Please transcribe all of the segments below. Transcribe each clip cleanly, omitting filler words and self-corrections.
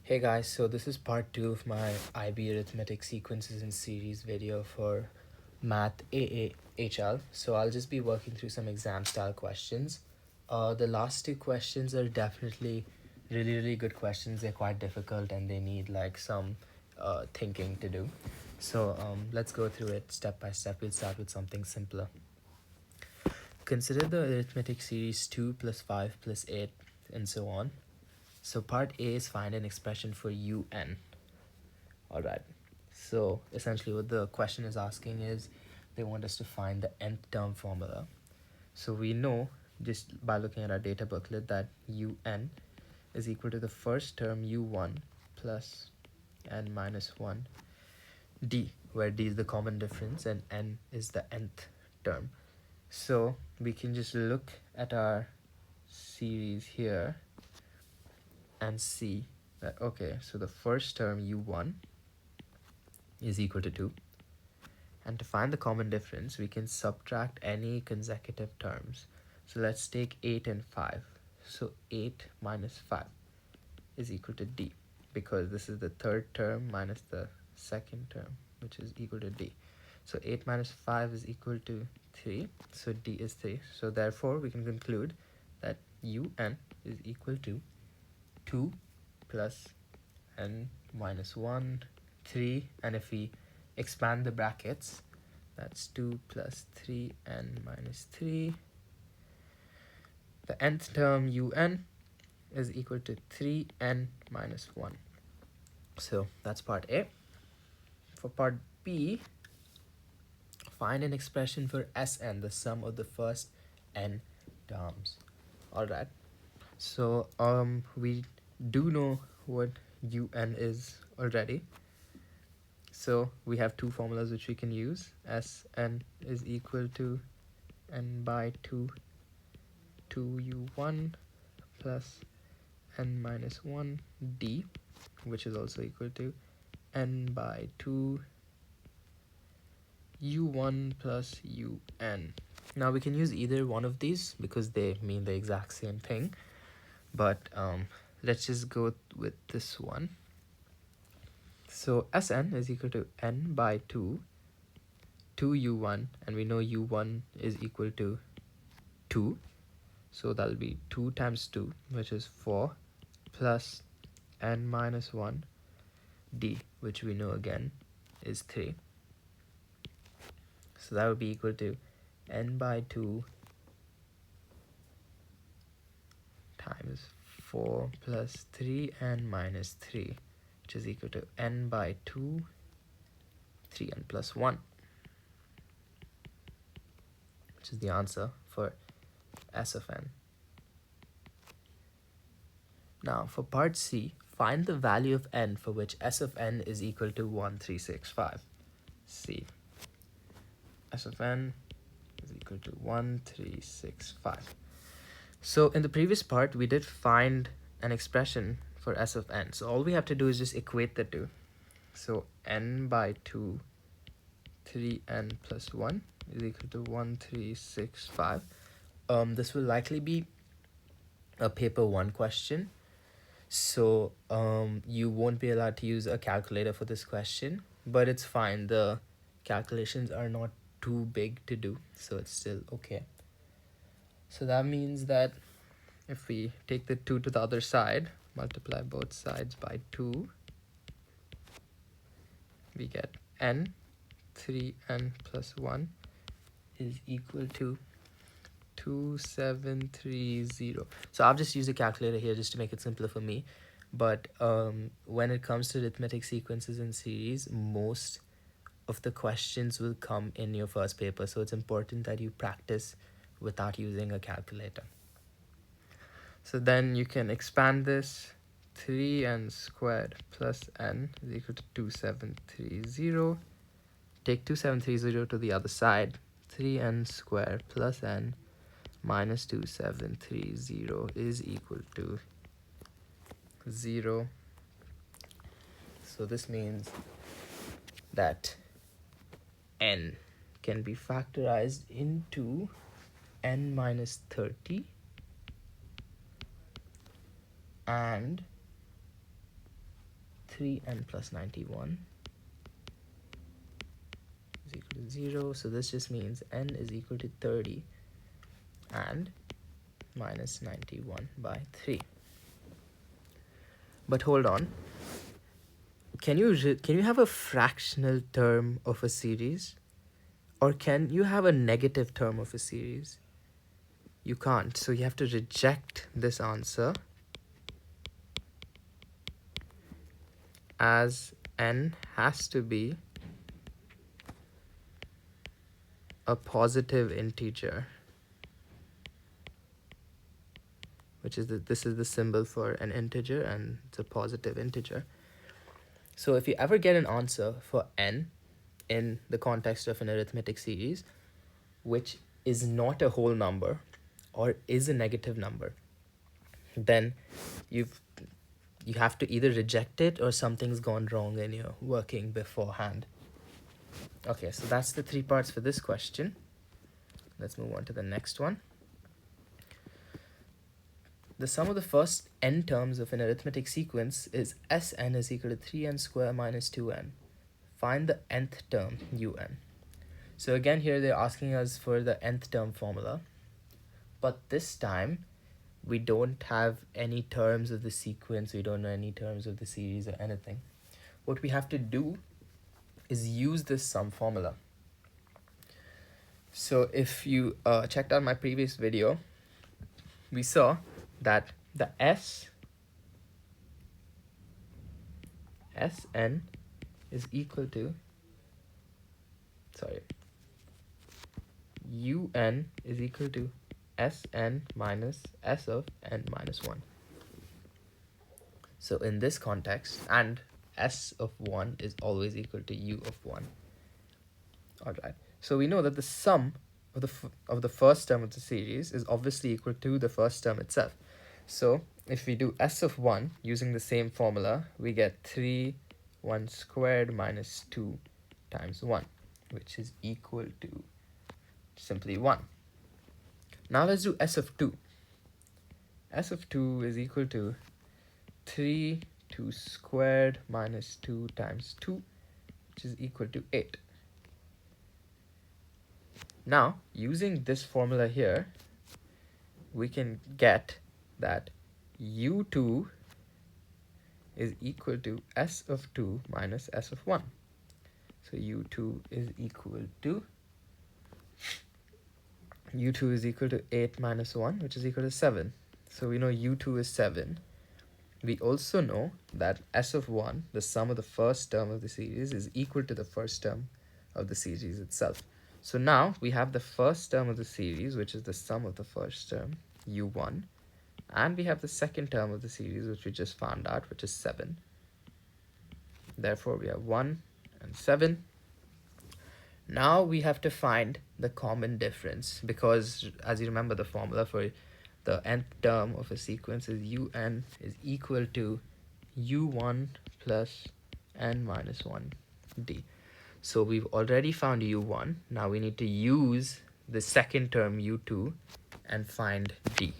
Hey guys, so this is part 2 of my IB arithmetic sequences and series video for Math AAHL. So I'll just be working through some exam style questions. The last two questions are definitely really good questions. They're quite difficult and they need like some thinking to do. So let's go through it step by step. We'll start with something simpler. Consider the arithmetic series 2 plus 5 plus 8 and so on. So part A is find an expression for un. Alright, so essentially what the question is asking is they want us to find the nth term formula. So we know just by looking at our data booklet that un is equal to the first term u1 plus n minus 1 d, where d is the common difference and n is the nth term. So we can just look at our series here and see that, okay, so the first term u1 is equal to 2, and to find the common difference we can subtract any consecutive terms. So let's take 8 and 5. So 8 minus 5 is equal to d, because this is the third term minus the second term, which is equal to d. So 8 minus 5 is equal to 3, so d is 3. So therefore we can conclude that un is equal to 2 plus n minus 1, 3, and if we expand the brackets, that's 2 plus 3n minus 3. The nth term un is equal to 3n minus 1. So that's part A. For part B, find an expression for Sn, the sum of the first n terms. Alright, so we do know what un is already. So we have two formulas which we can use. Sn is equal to n by 2 2u1 plus n minus 1 d, which is also equal to n by 2 u1 plus un. Now we can use either one of these because they mean the exact same thing, but let's just go with this one. So Sn is equal to n by 2 2u1, and we know u1 is equal to 2, so that'll be 2 times 2, which is 4, plus n minus 1 d, which we know again is 3. So that would be equal to n by 2 times 4 plus 3n minus 3, which is equal to n by 2 3n plus 1, which is the answer for S of n. Now for part C, find the value of n for which S of n is equal to 1365. C. S of n is equal to 1365. So in the previous part, we did find an expression for S of n. So all we have to do is just equate the two. So n by 2 3n plus 1 is equal to 1365. This will likely be a paper 1 question. So you won't be allowed to use a calculator for this question, but it's fine. The calculations are not too big to do, so it's still okay. So that means that if we take the 2 to the other side, multiply both sides by 2, we get n 3n plus 1 is equal to 2730. So I've just used a calculator here just to make it simpler for me, but when it comes to arithmetic sequences and series, most of the questions will come in your first paper, so it's important that you practice without using a calculator. So then you can expand this. 3n squared plus n is equal to 2730. Take 2730 to the other side. 3n squared plus n minus 2730 is equal to 0. So this means that n can be factorized into n minus 30 and 3n plus 91 is equal to 0. So this just means n is equal to 30 and minus 91 by 3. But hold on. Can you have a fractional term of a series? Or can you have a negative term of a series? You can't. So you have to reject this answer as n has to be a positive integer, which is this is the symbol for an integer, and it's a positive integer. So if you ever get an answer for n in the context of an arithmetic series, which is not a whole number or is a negative number, then you have to either reject it or something's gone wrong in your working beforehand. Okay, so that's the 3 parts for this question. Let's move on to the next one. The sum of the first n terms of an arithmetic sequence is Sn is equal to 3n squared minus 2n. Find the nth term, un. So again, here they're asking us for the nth term formula. But this time, we don't have any terms of the sequence. We don't know any terms of the series or anything. What we have to do is use this sum formula. So if you checked out my previous video, we saw that the Sn is equal to, un is equal to Sn minus S of n minus 1. So in this context, and S of 1 is always equal to U of 1. Alright, so we know that the sum of the first term of the series is obviously equal to the first term itself. So if we do S of 1 using the same formula, we get 3 1 squared minus 2 times 1, which is equal to simply 1. Now let's do S of 2. S of 2 is equal to 3 2 squared minus 2 times 2, which is equal to 8. Now, using this formula here, we can get that u2 is equal to S of 2 minus S of 1. So u2 is equal to 8 minus 1, which is equal to 7. So we know u2 is 7. We also know that S of 1, the sum of the first term of the series, is equal to the first term of the series itself. So now we have the first term of the series, which is the sum of the first term, u1, and we have the second term of the series, which we just found out, which is 7. Therefore, we have 1 and 7. Now we have to find the common difference, because as you remember, the formula for the nth term of a sequence is un is equal to u1 plus n minus 1 d. So we've already found u1. Now we need to use the second term u2 and find d.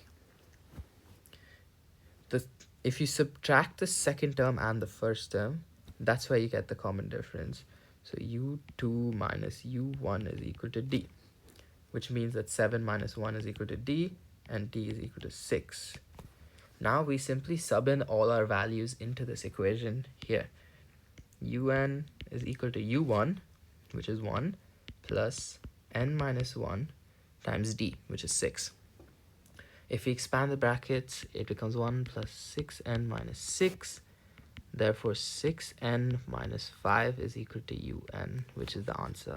If you subtract the second term and the first term, that's where you get the common difference. So u2 minus u1 is equal to d, which means that 7 minus 1 is equal to d, and d is equal to 6. Now we simply sub in all our values into this equation here. Un is equal to u1, which is 1, plus n minus 1 times d, which is 6. If we expand the brackets, it becomes 1 plus 6n minus 6. Therefore, 6n minus 5 is equal to un, which is the answer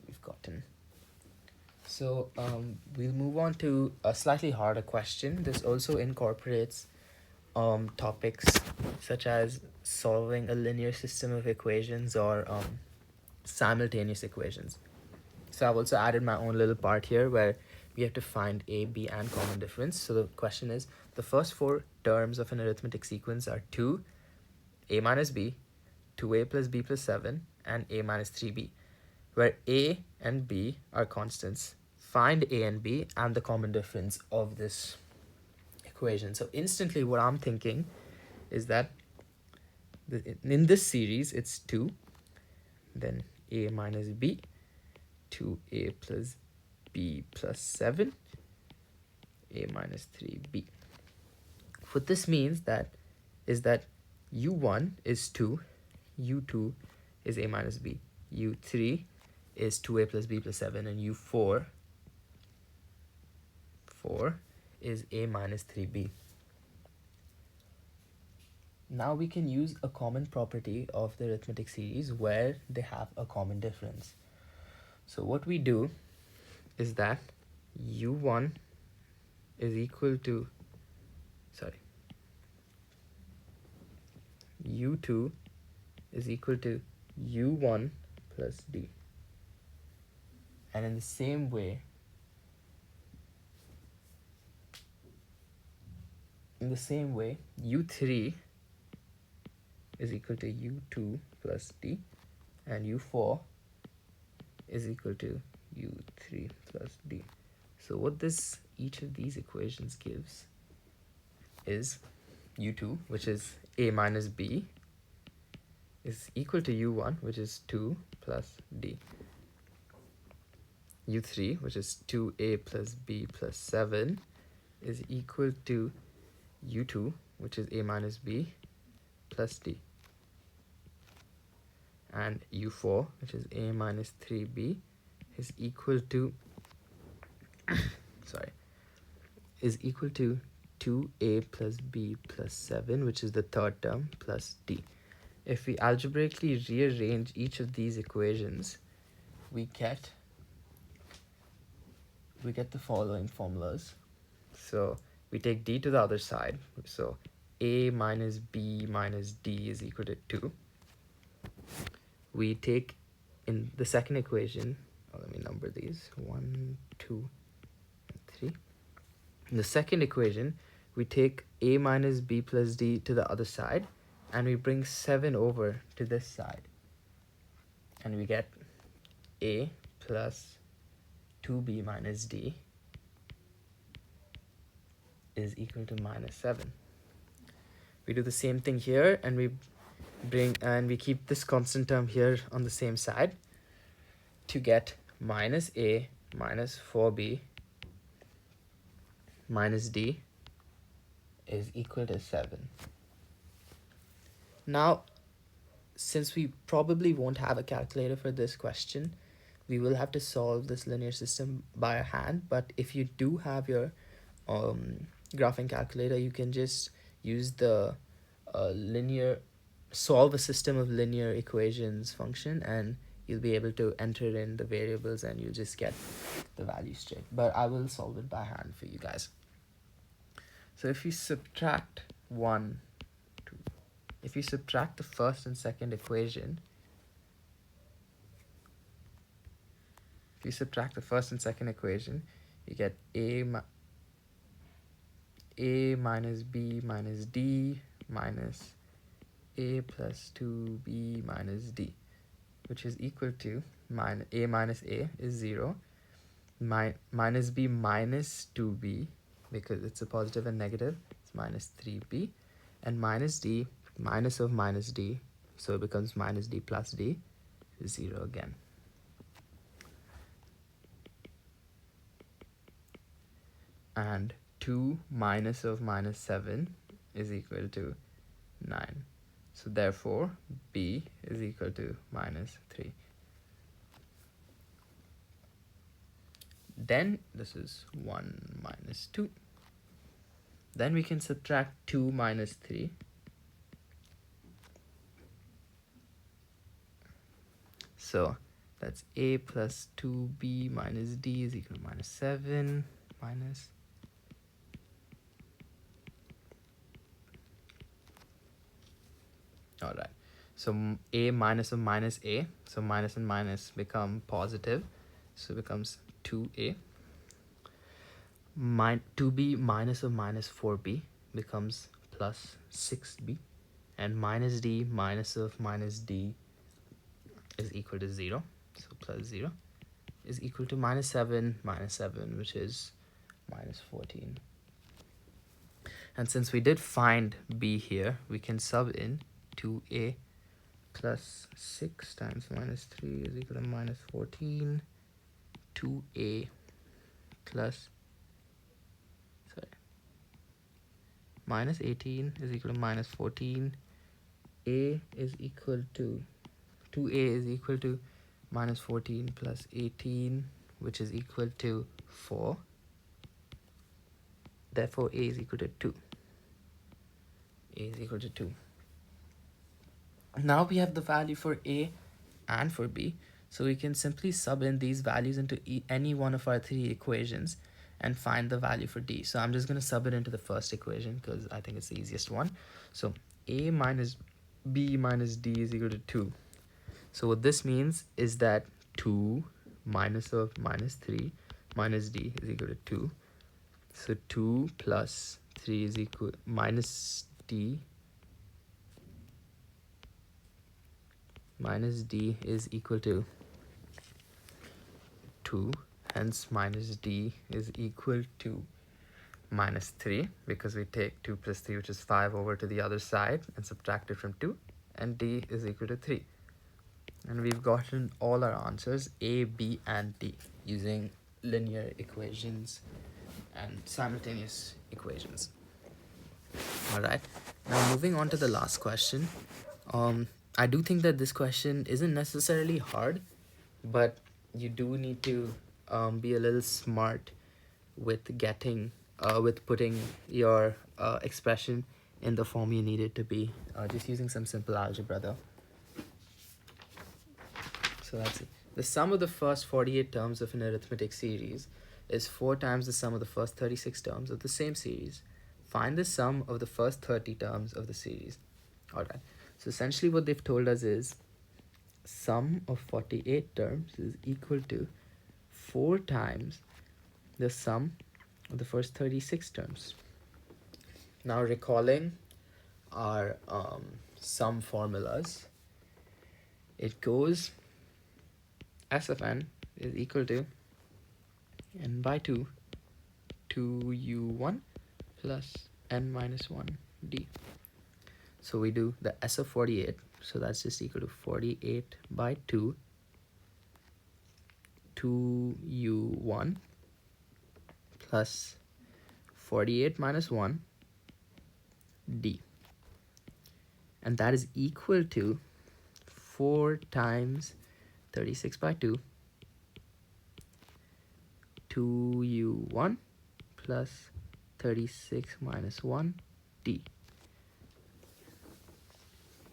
we've gotten. So we'll move on to a slightly harder question. This also incorporates topics such as solving a linear system of equations or simultaneous equations. So I've also added my own little part here where we have to find a, b, and common difference. So the question is, the first 4 terms of an arithmetic sequence are 2, a minus b, 2a plus b plus 7, and a minus 3b, where a and b are constants. Find a and b and the common difference of this equation. So instantly what I'm thinking is that In this series, it's 2, then a minus b, 2a plus b plus 7, a minus 3b. What this means is that u1 is 2, u2 is a minus b, u3 is 2a plus b plus 7, and u4 is a minus 3b. Now we can use a common property of the arithmetic series where they have a common difference. So what we do is that u1 is equal to, u2 is equal to u1 plus d. And in the same way, u3 is equal to u2 plus d, and u4 is equal to u3 plus d. So what each of these equations gives is u2, which is a minus b, is equal to u1, which is 2 plus d. u3, which is 2a plus b plus 7, is equal to u2, which is a minus b plus d. And u4, which is a minus 3b, is equal to is equal to 2a plus b plus 7, which is the third term, plus d. If we algebraically rearrange each of these equations, we get the following formulas. So we take d to the other side, so a minus b minus d is equal to 2. We take in the second equation, let me number these, 1, 2, and 3. In the second equation, we take a minus b plus d to the other side, and we bring 7 over to this side, and we get a plus 2b minus d is equal to minus 7. We do the same thing here, and we keep this constant term here on the same side to get minus a minus 4b minus d is equal to 7. Now, since we probably won't have a calculator for this question, we will have to solve this linear system by hand. But if you do have your graphing calculator, you can just use the solve a system of linear equations function, and you'll be able to enter in the variables and you'll just get the value straight. But I will solve it by hand for you guys. So if you subtract the first and second equation, you get a minus b minus d minus a plus 2b minus d, which is equal to a minus a is 0, minus b minus 2b, because it's a positive and negative, it's minus 3b, and minus d minus of minus d, so it becomes minus d plus d, is 0 again. And 2 minus of minus 7 is equal to 9. So therefore, b is equal to minus 3. Then this is 1 minus 2. Then we can subtract 2 minus 3. So that's a plus 2b minus d is equal to minus 7 minus. All right, so a minus of minus a, so minus and minus become positive, so it becomes 2a. 2b minus of minus 4b becomes plus 6b, and minus d minus of minus d is equal to 0, so plus 0 is equal to minus 7, which is minus 14. And since we did find b here, we can sub in 2a plus 6 times minus 3 is equal to minus 14. 2a plus, sorry, minus 18 is equal to minus 14. A is equal to 2a is equal to minus 14 plus 18, which is equal to 4. Therefore, a is equal to 2. A is equal to 2. Now we have the value for a and for b, so we can simply sub in these values into any one of our three equations and find the value for d. So I'm just going to sub it into the first equation because I think it's the easiest one. So a minus b minus d is equal to 2. So what this means is that 2 minus of minus 3 minus d is equal to 2. So 2 plus 3 is equal minus d is equal to 2. Hence minus d is equal to minus 3, because we take 2 plus 3, which is 5, over to the other side and subtract it from 2, and d is equal to 3. And we've gotten all our answers, a, b, and d, using linear equations and simultaneous equations. Alright, now moving on to the last question. I do think that this question isn't necessarily hard, but you do need to be a little smart with getting with putting your expression in the form you need it to be, just using some simple algebra though. So let's see. The sum of the first 48 terms of an arithmetic series is 4 times the sum of the first 36 terms of the same series. Find the sum of the first 30 terms of the series. Alright, so essentially what they've told us is sum of 48 terms is equal to 4 times the sum of the first 36 terms. Now recalling our sum formulas, it goes S of n is equal to n by 2 2u1 plus n minus 1 d. So we do the S of 48, so that's just equal to 48 by 2 2u1 plus 48 minus 1 d, and that is equal to 4 times 36 by 2 2u1 plus 36 minus 1 d,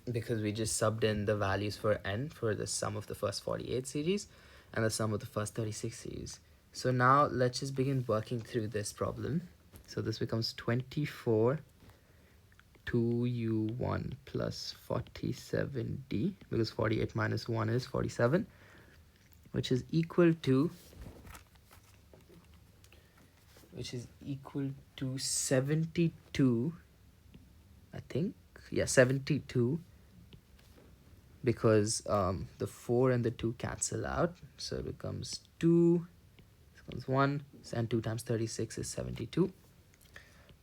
because we just subbed in the values for n for the sum of the first 48 series and the sum of the first 36 series. So now let's just begin working through this problem. So this becomes 24 2u1 plus 47d, because 48 minus 1 is 47, which is equal to 72, I think. Yeah, 72, because the 4 and the 2 cancel out, so it becomes 2, this becomes 1, and 2 times 36 is 72.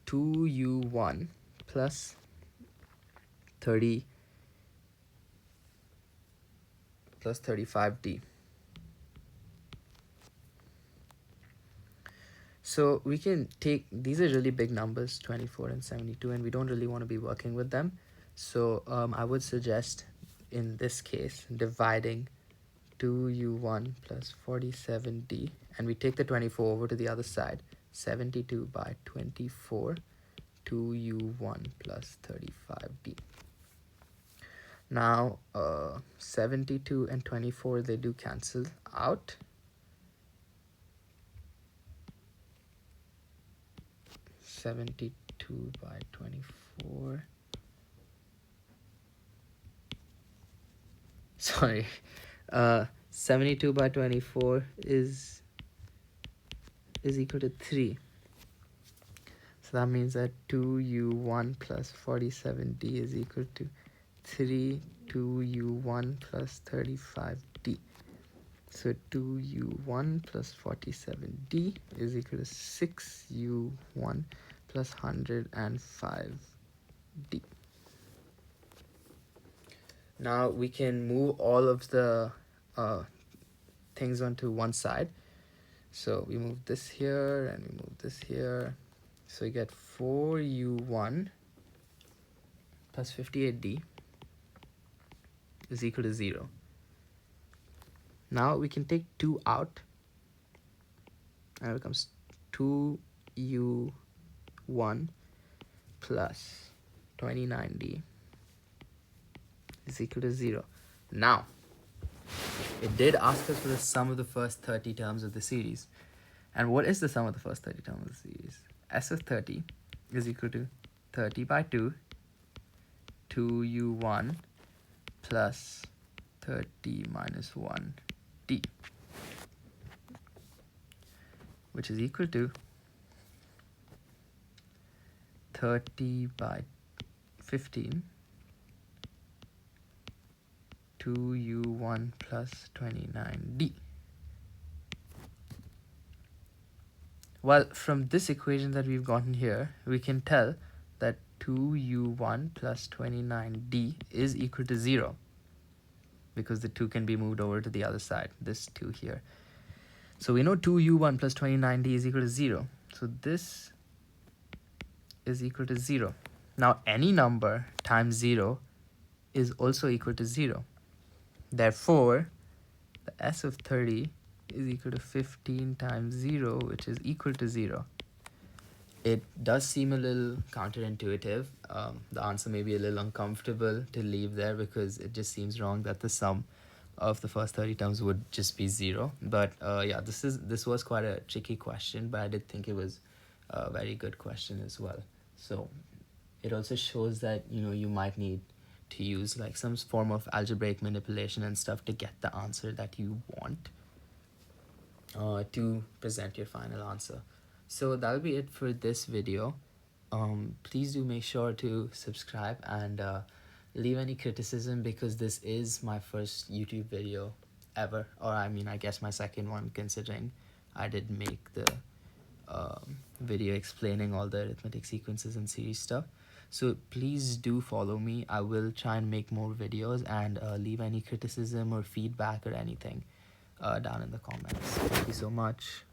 2u1 plus 30 plus 35d. So we can take, these are really big numbers, 24 and 72, and we don't really want to be working with them. So I would suggest in this case dividing 2u1 plus 47d, and we take the 24 over to the other side, 72 by 24 2u1 plus 35d. Now 72 and 24, they do cancel out. (72 by 24). Sorry, 72 by 24 is equal to 3. So that means that 2u1 plus 47d is equal to 3 2u1 plus 35d. So 2u1 plus 47d is equal to 6u1 plus 105d. Now we can move all of the things onto one side. So we move this here and we move this here. So we get 4u1 plus 58d is equal to 0. Now we can take 2 out, and it becomes 2u1 plus 29d is equal to 0. Now, it did ask us for the sum of the first 30 terms of the series. And what is the sum of the first 30 terms of the series? S of 30 is equal to 30 by 2, 2u1 plus 30 minus 1d, which is equal to 30 by 15, 2u1 plus 29d. Well, from this equation that we've gotten here, we can tell that 2u1 plus 29d is equal to 0, because the 2 can be moved over to the other side, this 2 here. So we know 2u1 plus 29d is equal to 0. So this is equal to 0. Now any number times 0 is also equal to 0. Therefore, the S of 30 is equal to 15 times 0, which is equal to 0. It does seem a little counterintuitive. The answer may be a little uncomfortable to leave there, because it just seems wrong that the sum of the first 30 terms would just be 0. But yeah, this was quite a tricky question, but I did think it was a very good question as well. So it also shows that, you know, you might need to use like some form of algebraic manipulation and stuff to get the answer that you want to present your final answer. So that'll be it for this video. Please do make sure to subscribe and leave any criticism, because this is my first YouTube video ever, or I mean, I guess my second one, considering I did make the video explaining all the arithmetic sequences and series stuff. So please do follow me. I will try and make more videos, and leave any criticism or feedback or anything down in the comments. Thank you so much.